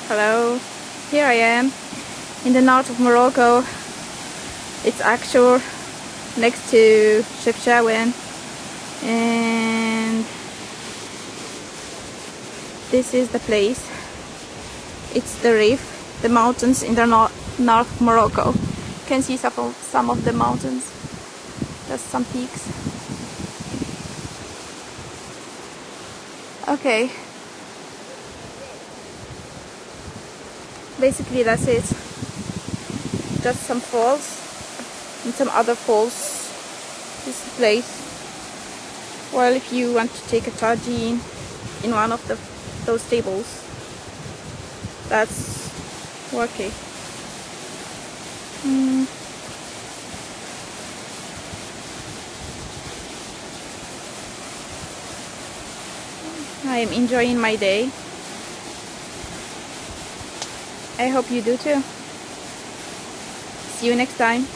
Hello, here I am in the north of Morocco. It's Akshur, next to Chefchaouen, and this is the place. It's the Rif, the mountains in the north of Morocco. You can see some of the mountains, just some peaks. Okay, basically that's it. Just some falls and some other falls. This is the place. Well, if you want to take a tagine in one of those tables, that's okay. I am enjoying my day. I hope you do too. See you next time.